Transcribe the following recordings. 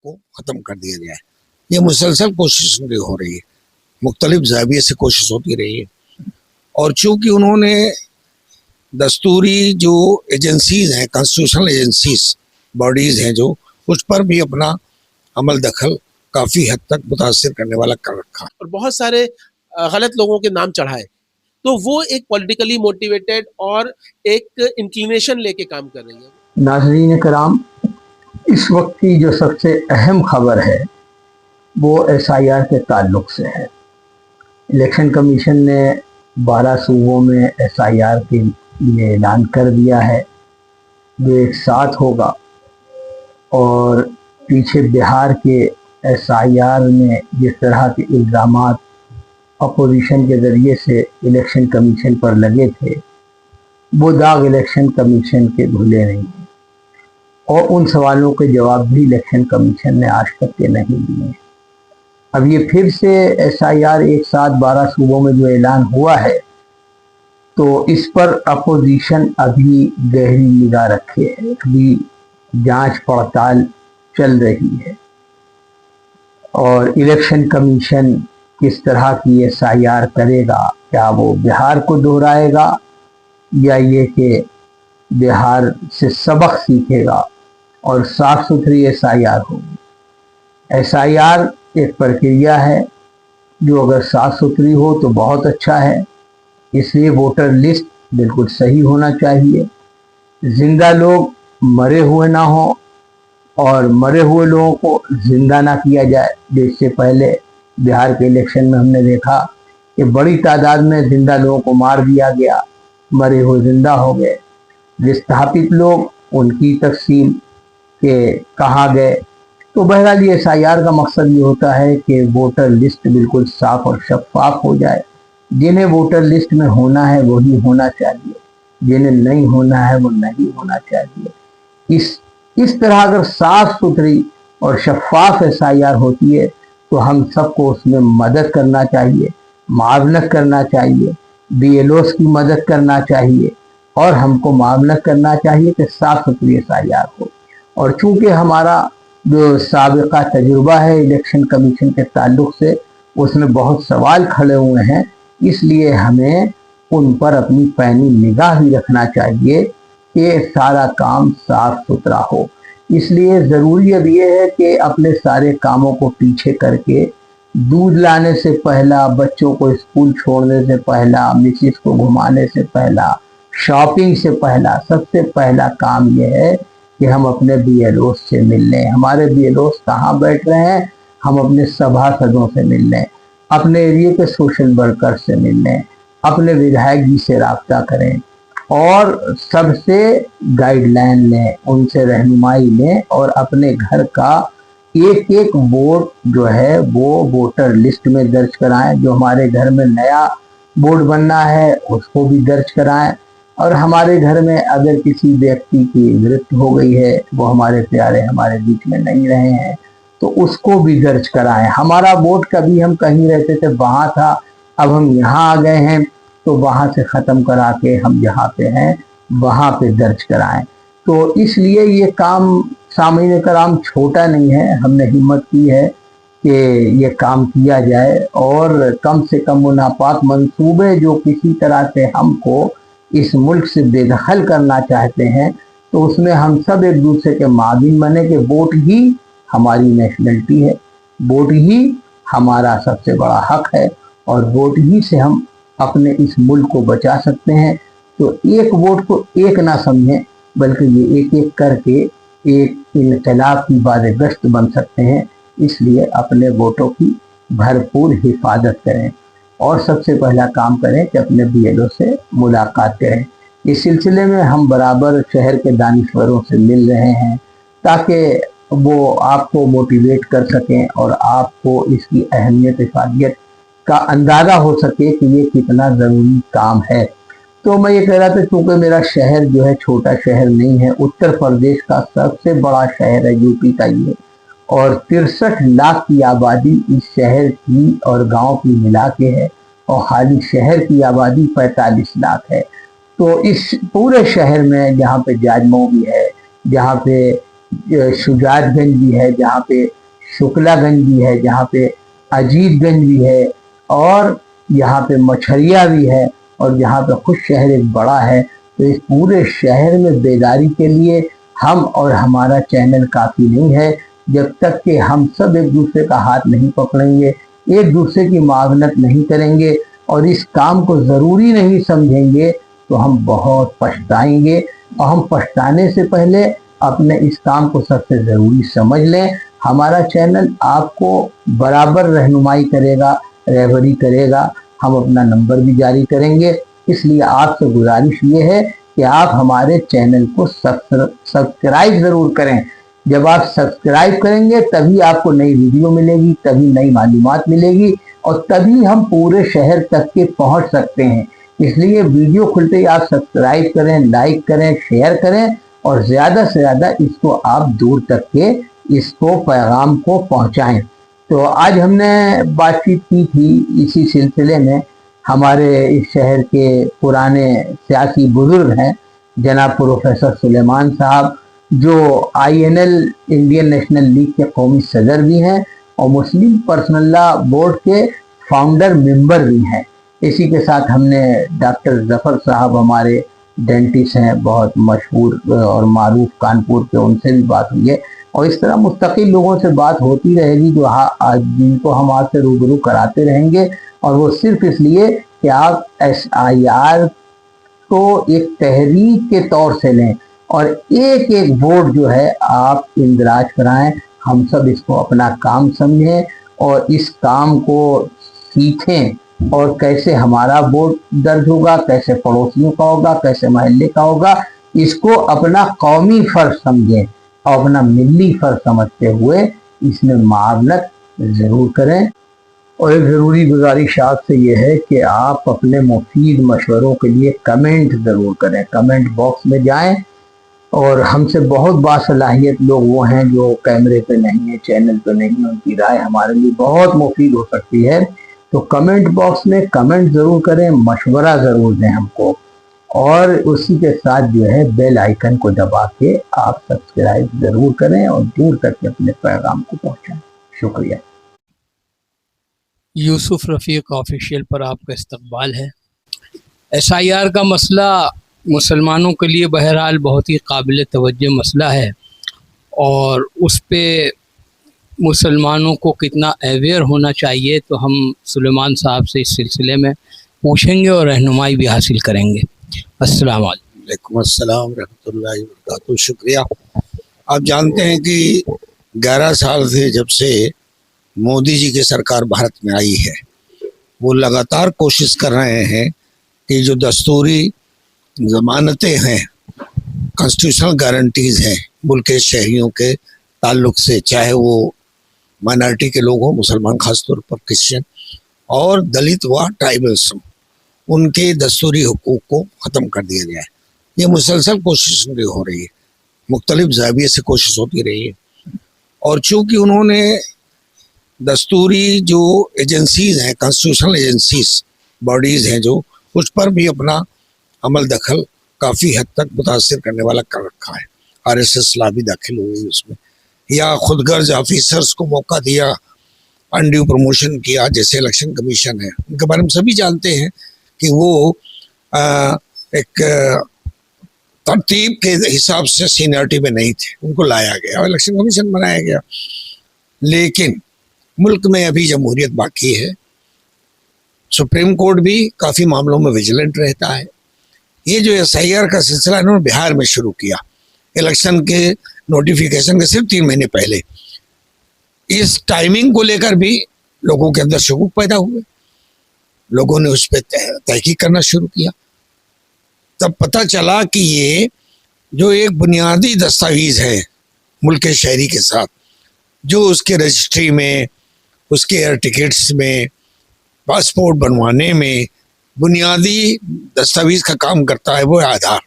को ख़त्म कर दिया जाए। ये मुसलसल कोशिश हो रही है, मुख्तलिफ ज़ाविये से कोशिश होती रही है। और चूँकि उन्होंने दस्तूरी जो एजेंसीज़ हैं, कॉन्स्टिट्यूशनल एजेंसीज़ बॉडीज़ हैं जो, उस पर भी अपना अमल दखल काफ़ी हद तक मुतासिर करने वाला कर रखा और बहुत सारे गलत लोगों के नाम चढ़ाए, तो वो एक पॉलिटिकली मोटिवेटेड और एक इंक्लिनेशन लेके काम कर रही है। नाज़रीन कराम, इस वक्त की जो सबसे अहम खबर है वो SIR के ताल्लुक से है। इलेक्शन कमीशन ने 12 सूबों में SIR के लिए ऐलान कर दिया है, जो एक साथ होगा। और पीछे बिहार के SIR में जिस तरह के इल्ज़ामात अपोजिशन के ज़रिए से इलेक्शन कमीशन पर लगे थे, वो दाग इलेक्शन कमीशन के धुले नहीं हैं, और उन सवालों के जवाब भी इलेक्शन कमीशन ने आज तक के नहीं दिए। अब ये फिर से SIR एक साथ 12 सूबों में जो ऐलान हुआ है, तो इस पर अपोजिशन अभी गहरी निगाह रखे है, अभी जांच पड़ताल चल रही है। और इलेक्शन कमीशन किस तरह की SIR करेगा, क्या वो बिहार को दोहराएगा या ये कि बिहार से सबक सीखेगा और साफ सुथरी SIR होगी। SIR एक प्रक्रिया है जो अगर साफ सुथरी हो तो बहुत अच्छा है, इसलिए वोटर लिस्ट बिल्कुल सही होना चाहिए। जिंदा लोग मरे हुए ना हो और मरे हुए लोगों को जिंदा ना किया जाए। जिससे पहले बिहार के इलेक्शन में हमने देखा कि बड़ी तादाद में जिंदा लोगों को मार दिया गया, मरे हुए जिंदा हो गए। विस्थापित लोग, उनकी तकसीम के कहाँ गए। तो बहरहाल ये SIR का मकसद ये होता है कि वोटर लिस्ट बिल्कुल साफ और शफाफ हो जाए। जिन्हें वोटर लिस्ट में होना है वही होना चाहिए, जिन्हें नहीं होना है वो नहीं होना चाहिए। इस तरह अगर साफ सुथरी और शफाफ SIR होती है तो हम सबको उसमें मदद करना चाहिए, मावनत करना चाहिए, BLOs की मदद करना चाहिए, और हमको मावनत करना चाहिए कि साफ सुथरी SIR हो। और चूंकि हमारा जो साबिका तजुर्बा है इलेक्शन कमीशन के ताल्लुक से, उसमें बहुत सवाल खड़े हुए हैं, इसलिए हमें उन पर अपनी पैनी निगाह भी रखना चाहिए कि सारा काम साफ सुथरा हो। इसलिए ज़रूरी अब ये है कि अपने सारे कामों को पीछे करके दूध लाने से पहला, बच्चों को स्कूल छोड़ने से पहला, मिसिस को घुमाने से पहला, शॉपिंग से पहला, सबसे पहला काम यह है कि हम अपने BLOs से मिल लें। हमारे BLOs कहाँ बैठ रहे हैं, हम अपने सभासदों से मिल लें, अपने एरिया के सोशल वर्कर से मिल लें, अपने विधायक जी से राब्ता करें और सबसे गाइडलाइन लें, उनसे रहनुमाई लें, और अपने घर का एक एक वोट जो है वो वोटर लिस्ट में दर्ज कराएं। जो हमारे घर में नया बोर्ड बनना है उसको भी दर्ज कराएं, और हमारे घर में अगर किसी व्यक्ति की मृत्यु हो गई है, वो हमारे प्यारे हमारे बीच में नहीं रहे हैं, तो उसको भी दर्ज कराएं। हमारा वोट कभी हम कहीं रहते थे वहाँ था, अब हम यहाँ आ गए हैं, तो वहाँ से ख़त्म करा के हम जहाँ पे हैं वहाँ पे दर्ज कराएं। तो इसलिए ये काम सामईन कराम छोटा नहीं है। हमने हिम्मत की है कि ये काम किया जाए, और कम से कम मुनाफात मंसूबे जो किसी तरह से हमको इस मुल्क से बेदखल करना चाहते हैं, तो उसमें हम सब एक दूसरे के माविन बने कि वोट ही हमारी नेशनलिटी है, वोट ही हमारा सबसे बड़ा हक है, और वोट ही से हम अपने इस मुल्क को बचा सकते हैं। तो एक वोट को एक ना समझें, बल्कि ये एक एक करके एक इनकलाब की बाज़-ए-गश्त बन सकते हैं। इसलिए अपने वोटों की भरपूर हिफाजत करें, और सबसे पहला काम करें कि अपने BLO से मुलाकात करें। इस सिलसिले में हम बराबर शहर के दानिश्वरों से मिल रहे हैं, ताकि वो आपको मोटिवेट कर सकें और आपको इसकी अहमियत इफादियत का अंदाज़ा हो सके कि ये कितना ज़रूरी काम है। तो मैं ये कह रहा था, क्योंकि मेरा शहर जो है छोटा शहर नहीं है, उत्तर प्रदेश का सबसे बड़ा शहर है यूपी का ये, और 63 लाख की आबादी इस शहर की और गांव की मिला के है, और खाली शहर की आबादी 45 लाख है। तो इस पूरे शहर में जहाँ पे जाजमऊ भी है, जहाँ पे शुजातगंज भी है, जहाँ पे शुक्लागंज भी है, जहाँ पे अजीतगंज भी है, और यहाँ पे मछरिया भी है, और जहाँ पे खुद शहर एक बड़ा है। तो इस पूरे शहर में बेदारी के लिए हम और हमारा चैनल काफ़ी नहीं है। जब तक कि हम सब एक दूसरे का हाथ नहीं पकड़ेंगे, एक दूसरे की मावनत नहीं करेंगे और इस काम को ज़रूरी नहीं समझेंगे, तो हम बहुत पछताएंगे। और हम पछताने से पहले अपने इस काम को सबसे ज़रूरी समझ लें। हमारा चैनल आपको बराबर रहनुमाई करेगा, रहबरी करेगा। हम अपना नंबर भी जारी करेंगे, इसलिए आपसे गुजारिश ये है कि आप हमारे चैनल को सब्सक्राइब ज़रूर करें। जब आप सब्सक्राइब करेंगे तभी आपको नई वीडियो मिलेगी, तभी नई मालूमात मिलेगी, और तभी हम पूरे शहर तक के पहुंच सकते हैं। इसलिए वीडियो खुलते ही आप सब्सक्राइब करें, लाइक करें, शेयर करें, और ज़्यादा से ज़्यादा इसको आप दूर तक के इसको पैगाम को पहुंचाएं। तो आज हमने बातचीत की थी इसी सिलसिले में। हमारे इस शहर के पुराने सियासी बुजुर्ग हैं जनाब प्रोफेसर सुलेमान साहब, जो INL इंडियन नेशनल लीग के कौमी सदर भी हैं और मुस्लिम पर्सनल लॉ बोर्ड के फाउंडर मेंबर भी हैं। इसी के साथ हमने डॉक्टर जफर साहब, हमारे डेंटिस्ट हैं, बहुत मशहूर और मारूफ कानपुर के, उनसे भी बात हुई है। और इस तरह मुस्तकिल लोगों से बात होती रहेगी जो जिनको हम आपसे रूबरू कराते रहेंगे, और वो सिर्फ इसलिए कि आप SIR को एक तहरीक के तौर से लें और एक एक वोट जो है आप इंदराज कराएं। हम सब इसको अपना काम समझें और इस काम को सीखें, और कैसे हमारा वोट दर्ज होगा, कैसे पड़ोसियों का होगा, कैसे मोहल्ले का होगा, इसको अपना कौमी फर्ज समझें और अपना मिली फर्ज समझते हुए इसमें मावनत ज़रूर करें। और एक ज़रूरी गुजारिश आपसे ये है कि आप अपने मुफीद मशवरों के लिए कमेंट ज़रूर करें। कमेंट बॉक्स में जाएं, और हमसे बहुत बासलाहियत लोग वो हैं जो कैमरे पे नहीं है, चैनल पे नहीं है, उनकी राय हमारे लिए बहुत मुफीद हो सकती है। तो कमेंट बॉक्स में कमेंट ज़रूर करें, मशवरा ज़रूर दें हमको, और उसी के साथ जो है बेल आइकन को दबा के आप सब्सक्राइब ज़रूर करें और दूर तक के अपने पैगाम को पहुँचाएं। शुक्रिया। यूसुफ रफ़ीक ऑफिशियल पर आपका इस्तकबाल है। SIR का मसला मुसलमानों के लिए बहरहाल बहुत ही काबिल तवज्जो मसला है, और उस पे मुसलमानों को कितना अवेयर होना चाहिए तो हम सुलेमान साहब से इस सिलसिले में पूछेंगे और रहनुमाई भी हासिल करेंगे। अस्सलाम वालेकुम अस्सलाम रहमतुल्लाहि व बरकातुहू। शुक्रिया। आप जानते हैं कि 11 साल से जब से मोदी जी की सरकार भारत में आई है, वो लगातार कोशिश कर रहे हैं कि जो दस्तूरी ज़मानतें हैं, कॉन्स्टिट्यूशनल गारंटीज़ हैं मुल्क के शहरियों के ताल्लुक से, चाहे वो माइनॉरिटी के लोग हों, मुसलमान खासतौर पर क्रिश्चियन और दलित व ट्राइबल्स हों, उनके दस्तूरी हुकूक को ख़त्म कर दिया जाए। ये मुसलसल कोशिश हो रही है, मुख्तलिफ ज़ाविये से कोशिश होती रही है। और चूँकि उन्होंने दस्तूरी जो एजेंसीज़ हैं, कॉन्स्टिट्यूशनल एजेंसीज बॉडीज़ हैं, जो उस पर भी अपना अमल दखल काफ़ी हद तक मुतासिर करने वाला कर रखा है। RSS ला भी दाखिल हो गई उसमें, या खुदगर्ज ऑफिसर्स को मौका दिया, अनड्यू प्रमोशन किया, जैसे इलेक्शन कमीशन है, उनके बारे में सभी जानते हैं कि वो एक तरतीब के हिसाब से सीनियरिटी में नहीं थे, उनको लाया गया और इलेक्शन कमीशन बनाया गया। लेकिन मुल्क में अभी जमहूरियत बाकी है, सुप्रीम कोर्ट भी काफ़ी मामलों में विजिलेंट रहता है। ये जो SIR का सिलसिला इन्होंने बिहार में शुरू किया, इलेक्शन के नोटिफिकेशन के सिर्फ 3 महीने पहले, इस टाइमिंग को लेकर भी लोगों के अंदर शकूक पैदा हुए। लोगों ने उस पर तहकीक करना शुरू किया। तब पता चला कि ये जो एक बुनियादी दस्तावेज है मुल्क के शहरी के साथ, जो उसके रजिस्ट्री में, उसके एयर टिकट्स में, पासपोर्ट बनवाने में बुनियादी दस्तावेज का काम करता है, वो आधार।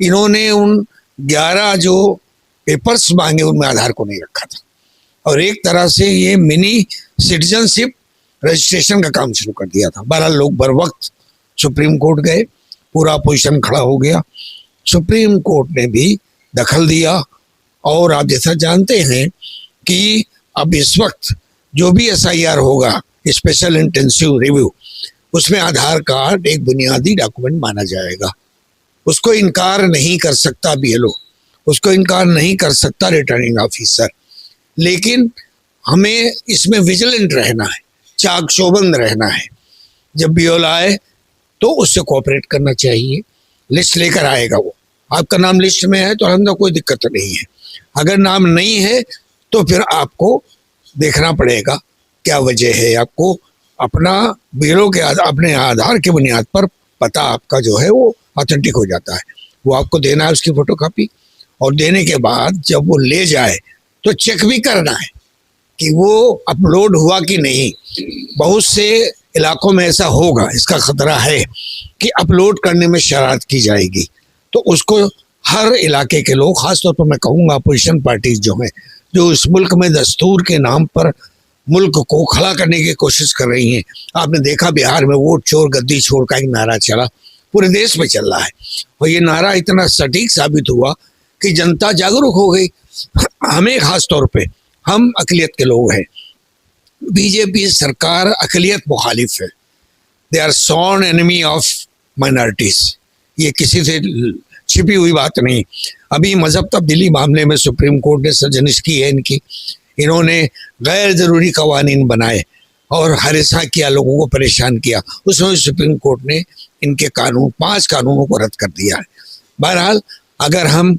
इन्होंने उन 11 जो पेपर्स मांगे उनमें आधार को नहीं रखा था, और एक तरह से ये मिनी सिटीजनशिप रजिस्ट्रेशन का काम शुरू कर दिया था। 12 लोग बर वक्त सुप्रीम कोर्ट गए, पूरा पोजीशन खड़ा हो गया। सुप्रीम कोर्ट ने भी दखल दिया और आप जैसा जानते हैं कि अब इस वक्त जो भी SIR होगा, स्पेशल इंटेंसिव रिव्यू, उसमें आधार कार्ड एक बुनियादी डॉक्यूमेंट माना जाएगा। उसको इनकार नहीं कर सकता BLO, उसको इनकार नहीं कर सकता रिटर्निंग ऑफिसर, लेकिन हमें इसमें विजिलेंट रहना है, चाक चौबंद रहना है। जब BLO आए तो उससे कोऑपरेट करना चाहिए। लिस्ट लेकर आएगा वो, आपका नाम लिस्ट में है तो अंदर कोई दिक्कत नहीं है। अगर नाम नहीं है तो फिर आपको देखना पड़ेगा क्या वजह है। आपको अपना BLO के अपने आधार के बुनियाद पर पता आपका जो है वो ऑथेंटिक हो जाता है, वो आपको देना है उसकी फोटोकॉपी, और देने के बाद जब वो ले जाए तो चेक भी करना है कि वो अपलोड हुआ कि नहीं। बहुत से इलाकों में ऐसा होगा, इसका खतरा है कि अपलोड करने में शरारत की जाएगी, तो उसको हर इलाके के लोग, खासतौर पर मैं कहूँगा अपोजिशन पार्टीज जो हैं, जो इस मुल्क में दस्तूर के नाम पर मुल्क को खड़ा करने की कोशिश कर रही हैं। आपने देखा बिहार में वोट चोर गद्दी छोड़ का एक नारा चला, पूरे देश में चल रहा है, और ये नारा इतना सटीक साबित हुआ कि जनता जागरूक हो गई। हमें खास तौर पे, हम अकलियत के लोग हैं, बीजेपी सरकार अकलियत मुखालिफ है, they are sworn enemy of minorities. ये किसी से छिपी हुई बात नहीं। अभी मजहब तब्दीली मामले में सुप्रीम कोर्ट ने सजनिश की है इनकी, इन्होंने गैर जरूरी कवानीन बनाए और हरिसा किया, लोगों को परेशान किया, उसमें सुप्रीम कोर्ट ने इनके कानून 5 कानूनों को रद्द कर दिया है। बहरहाल अगर हम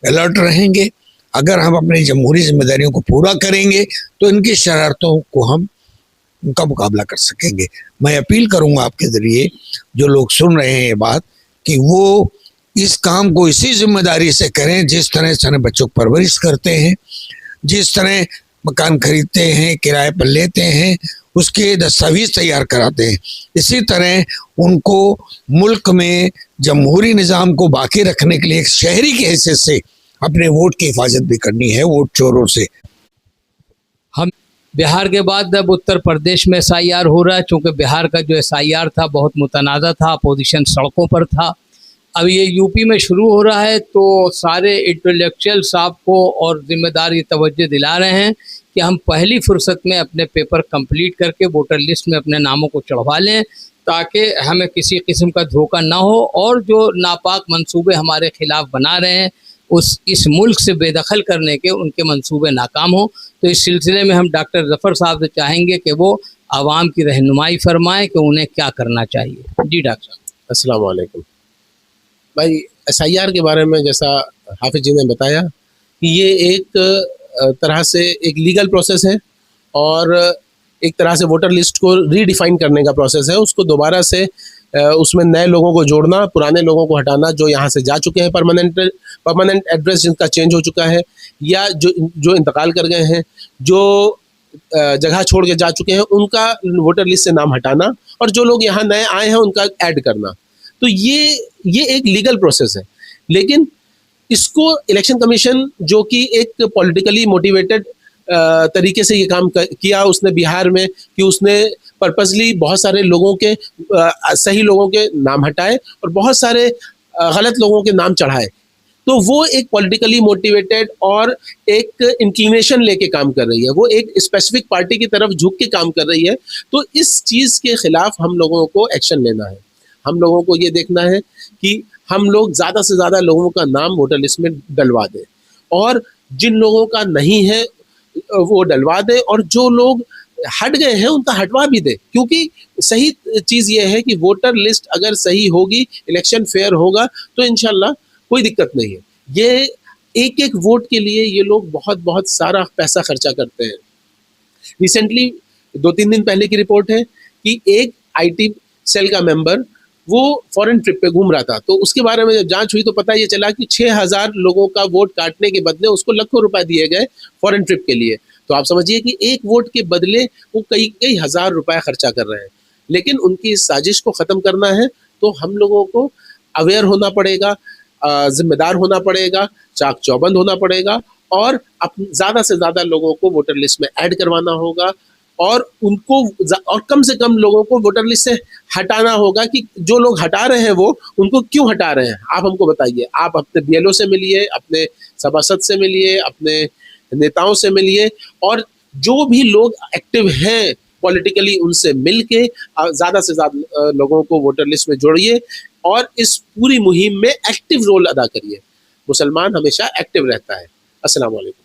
अलर्ट रहेंगे, अगर हम अपनी जमहूरी जिम्मेदारियों को पूरा करेंगे तो इनकी शरारतों को हम उनका मुकाबला कर सकेंगे। मैं अपील करूंगा आपके ज़रिए जो लोग सुन रहे हैं ये बात, कि वो इस काम को इसी जिम्मेदारी से करें जिस तरह से अपने बच्चों को परवरिश करते हैं, जिस तरह मकान खरीदते हैं, किराए पर लेते हैं, उसके दस्तावेज तैयार कराते हैं, इसी तरह उनको मुल्क में जमहूरी निज़ाम को बाकी रखने के लिए एक शहरी की हैसियत से अपने वोट की हिफाजत भी करनी है वोट चोरों से। हम बिहार के बाद अब उत्तर प्रदेश में SIR हो रहा है, चूँकि बिहार का जो SIR था बहुत मुतनाज़ा था, अपोजिशन सड़कों पर था। अब ये यूपी में शुरू हो रहा है, तो सारे इंटेलेक्चुअल साहब को और ज़िम्मेदार ये तवज्जो दिला रहे हैं कि हम पहली फुर्सत में अपने पेपर कंप्लीट करके वोटर लिस्ट में अपने नामों को चढ़वा लें, ताकि हमें किसी किस्म का धोखा ना हो, और जो नापाक मंसूबे हमारे खिलाफ बना रहे हैं इस मुल्क से बेदखल करने के उनके मंसूबे नाकाम हो। तो इस सिलसिले में हम डॉक्टर जफ़र साहब से चाहेंगे कि वो आवाम की रहनुमाई फरमाएं कि उन्हें क्या करना चाहिए। जी डॉक्टर साहब। अस्सलाम वालेकुम भाई। SIR के बारे में जैसा हाफिज जी ने बताया कि ये एक तरह से एक लीगल प्रोसेस है और एक तरह से वोटर लिस्ट को रीडिफाइन करने का प्रोसेस है। उसको दोबारा से उसमें नए लोगों को जोड़ना, पुराने लोगों को हटाना जो यहाँ से जा चुके हैं, परमानेंट एड्रेस जिनका चेंज हो चुका है, या जो इंतकाल कर गए हैं, जो जगह छोड़ के जा चुके हैं, उनका वोटर लिस्ट से नाम हटाना, और जो लोग यहाँ नए आए हैं उनका ऐड करना। तो ये एक लीगल प्रोसेस है, लेकिन इसको इलेक्शन कमीशन जो कि एक पॉलिटिकली मोटिवेटेड तरीके से ये काम किया उसने बिहार में, कि उसने पर्पसली बहुत सारे लोगों के सही लोगों के नाम हटाए और बहुत सारे गलत लोगों के नाम चढ़ाए। तो वो एक पॉलिटिकली मोटिवेटेड और एक इंक्लिनेशन लेके काम कर रही है, वो एक स्पेसिफिक पार्टी की तरफ झुक के काम कर रही है। तो इस चीज़ के खिलाफ हम लोगों को एक्शन लेना है। हम लोगों को ये देखना है कि हम लोग ज़्यादा से ज़्यादा लोगों का नाम वोटर लिस्ट में डलवा दें, और जिन लोगों का नहीं है वो डलवा दें, और जो लोग हट गए हैं उनका हटवा भी दे। क्योंकि सही चीज़ ये है कि वोटर लिस्ट अगर सही होगी, इलेक्शन फेयर होगा, तो इंशाल्लाह कोई दिक्कत नहीं है। ये एक एक वोट के लिए ये लोग बहुत बहुत सारा पैसा खर्चा करते हैं। रिसेंटली 2-3 दिन पहले की रिपोर्ट है कि एक IT सेल का मेंबर वो फॉरेन ट्रिप पे घूम रहा था, तो उसके बारे में जब जांच हुई तो पता ये चला कि 6000 लोगों का वोट काटने के बदले उसको लाखों रुपए दिए गए फॉरेन ट्रिप के लिए। तो आप समझिए कि एक वोट के बदले वो कई हजार रुपए खर्चा कर रहे हैं। लेकिन उनकी इस साजिश को ख़त्म करना है तो हम लोगों को अवेयर होना पड़ेगा, जिम्मेदार होना पड़ेगा, चाक चौबंद होना पड़ेगा, और ज़्यादा से ज़्यादा लोगों को वोटर लिस्ट में ऐड करवाना होगा, और उनको और कम से कम लोगों को वोटर लिस्ट से हटाना होगा। कि जो लोग हटा रहे हैं वो उनको क्यों हटा रहे हैं, आप हमको बताइए। आप अपने BLO से मिलिए, अपने सभासद से मिलिए, अपने नेताओं से मिलिए, और जो भी लोग एक्टिव हैं पॉलिटिकली उनसे मिल के ज़्यादा से ज़्यादा लोगों को वोटर लिस्ट में जोड़िए और इस पूरी मुहिम में एक्टिव रोल अदा करिए। मुसलमान हमेशा एक्टिव रहता है। अस्सलाम वालेकुम।